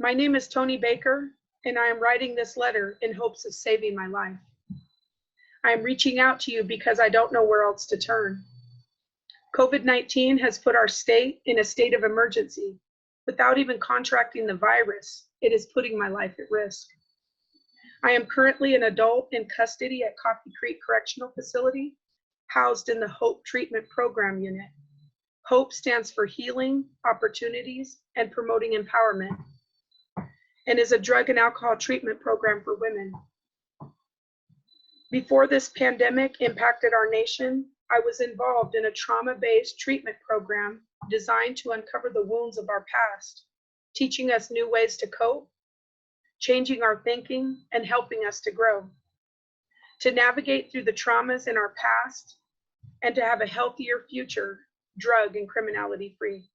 My name is Toni Baker, and I am writing this letter in hopes of saving my life. I am reaching out to you because I don't know where else to turn. COVID-19 has put our state in a state of emergency. Without even contracting the virus, it is putting my life at risk. I am currently an adult in custody at Coffee Creek Correctional Facility, housed in the HOPE treatment program unit. HOPE stands for Healing, Opportunities, and Promoting Empowerment, and is a drug and alcohol treatment program for women. Before this pandemic impacted our nation, I was involved in a trauma-based treatment program designed to uncover the wounds of our past, teaching us new ways to cope, changing our thinking, and helping us to grow, to navigate through the traumas in our past, and to have a healthier future, drug and criminality free.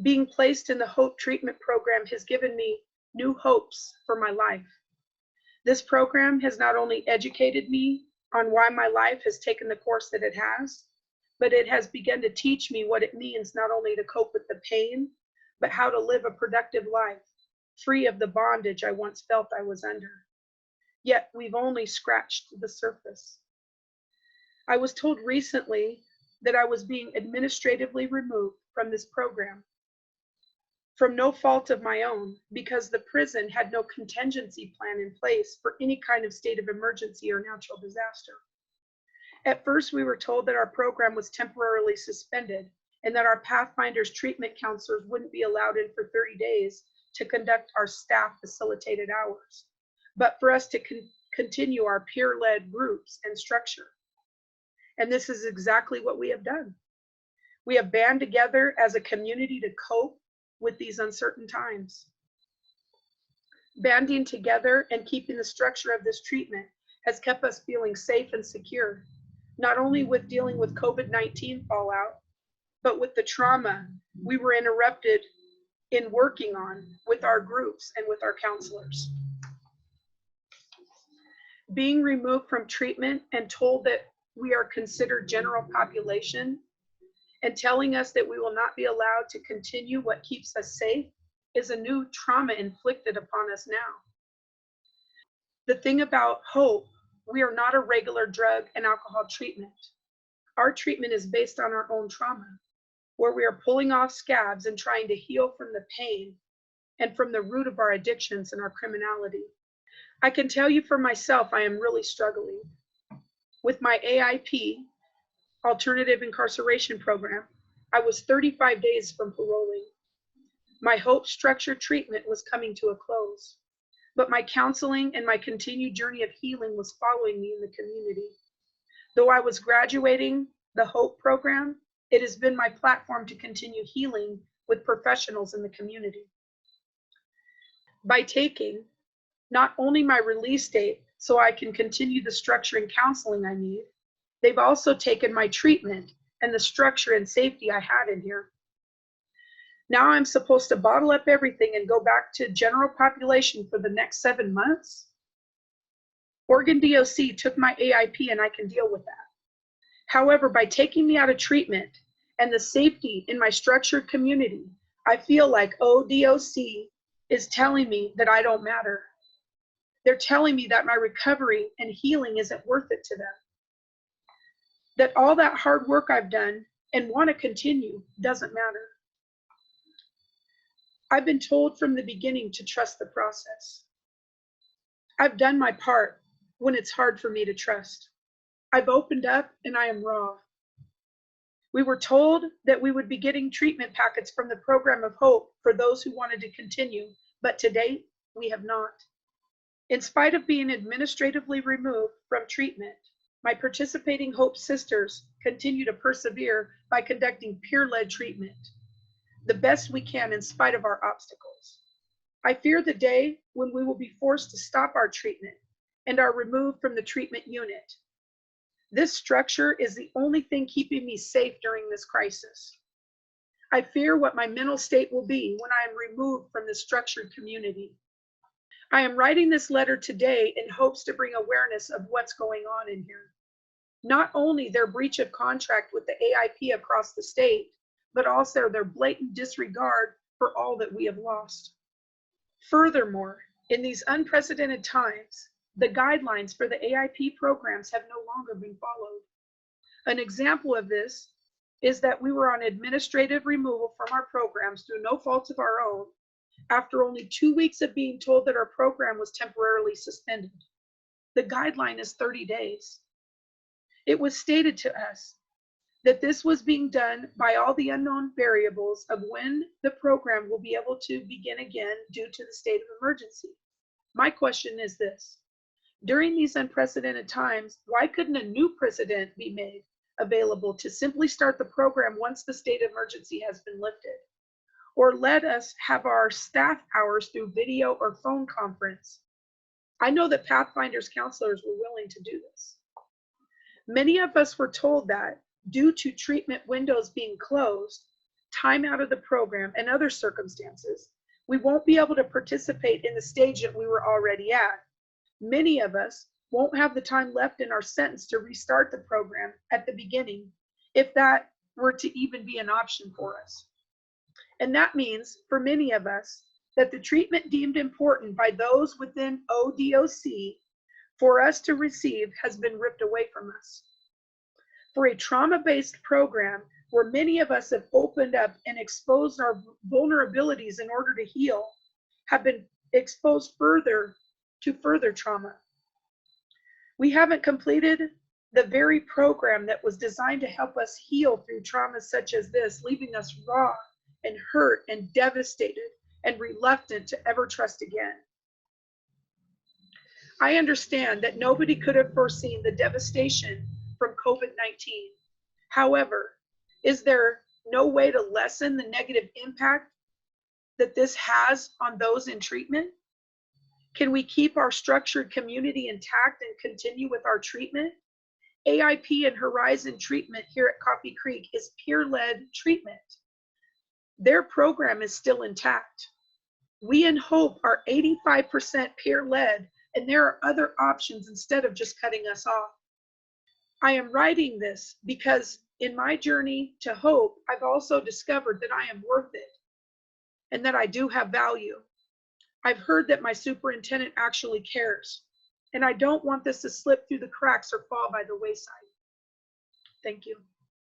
Being placed in the HOPE treatment program has given me new hopes for my life. This program has not only educated me on why my life has taken the course that it has, but it has begun to teach me what it means not only to cope with the pain, but how to live a productive life, free of the bondage I once felt I was under. Yet we've only scratched the surface. I was told recently that I was being administratively removed from this program, from no fault of my own, because the prison had no contingency plan in place for any kind of state of emergency or natural disaster. At first, we were told that our program was temporarily suspended and that our Pathfinders treatment counselors wouldn't be allowed in for 30 days to conduct our staff facilitated hours, but for us to continue our peer-led groups and structure. And this is exactly what we have done. We have band together as a community to cope with these uncertain times. Banding together and keeping the structure of this treatment has kept us feeling safe and secure, not only with dealing with COVID-19 fallout, but with the trauma we were interrupted in working on with our groups and with our counselors. Being removed from treatment and told that we are considered general population and telling us that we will not be allowed to continue what keeps us safe is a new trauma inflicted upon us now. The thing about HOPE, we are not a regular drug and alcohol treatment. Our treatment is based on our own trauma, where we are pulling off scabs and trying to heal from the pain and from the root of our addictions and our criminality. I can tell you for myself, I am really struggling. With my AIP, Alternative Incarceration Program, I was 35 days from paroling. My HOPE structured treatment was coming to a close, but my counseling and my continued journey of healing was following me in the community. Though I was graduating the HOPE program, it has been my platform to continue healing with professionals in the community. By taking not only my release date so I can continue the structure and counseling I need, they've also taken my treatment and the structure and safety I had in here. Now I'm supposed to bottle up everything and go back to general population for the next 7 months? Oregon DOC took my AIP and I can deal with that. However, by taking me out of treatment and the safety in my structured community, I feel like ODOC is telling me that I don't matter. They're telling me that my recovery and healing isn't worth it to them. That all that hard work I've done and want to continue doesn't matter. I've been told from the beginning to trust the process. I've done my part when it's hard for me to trust. I've opened up and I am raw. We were told that we would be getting treatment packets from the program of HOPE for those who wanted to continue, but to date, we have not. In spite of being administratively removed from treatment, my participating HOPE sisters continue to persevere by conducting peer-led treatment, the best we can in spite of our obstacles. I fear the day when we will be forced to stop our treatment and are removed from the treatment unit. This structure is the only thing keeping me safe during this crisis. I fear what my mental state will be when I am removed from the structured community. I am writing this letter today in hopes to bring awareness of what's going on in here. Not only their breach of contract with the AIP across the state, but also their blatant disregard for all that we have lost. Furthermore, in these unprecedented times, the guidelines for the AIP programs have no longer been followed. An example of this is that we were on administrative removal from our programs through no fault of our own after only 2 weeks of being told that our program was temporarily suspended. The guideline is 30 days. It was stated to us that this was being done by all the unknown variables of when the program will be able to begin again due to the state of emergency. My question is this: during these unprecedented times, why couldn't a new president be made available to simply start the program once the state of emergency has been lifted? Or let us have our staff hours through video or phone conference? I know that Pathfinder's counselors were willing to do this. Many of us were told that due to treatment windows being closed, time out of the program, and other circumstances, we won't be able to participate in the stage that we were already at. Many of us won't have the time left in our sentence to restart the program at the beginning, if that were to even be an option for us. And that means, for many of us, that the treatment deemed important by those within ODOC for us to receive has been ripped away from us. For a trauma-based program where many of us have opened up and exposed our vulnerabilities in order to heal, have been exposed further to further trauma. We haven't completed the very program that was designed to help us heal through traumas such as this, leaving us raw and hurt and devastated and reluctant to ever trust again. I understand that nobody could have foreseen the devastation from COVID-19. However, is there no way to lessen the negative impact that this has on those in treatment? Can we keep our structured community intact and continue with our treatment? AIP and Horizon treatment here at Coffee Creek is peer-led treatment. Their program is still intact. We in Hope are 85% peer-led, and there are other options instead of just cutting us off. I am writing this because in my journey to hope, I've also discovered that I am worth it and that I do have value. I've heard that my superintendent actually cares, and I don't want this to slip through the cracks or fall by the wayside. Thank you.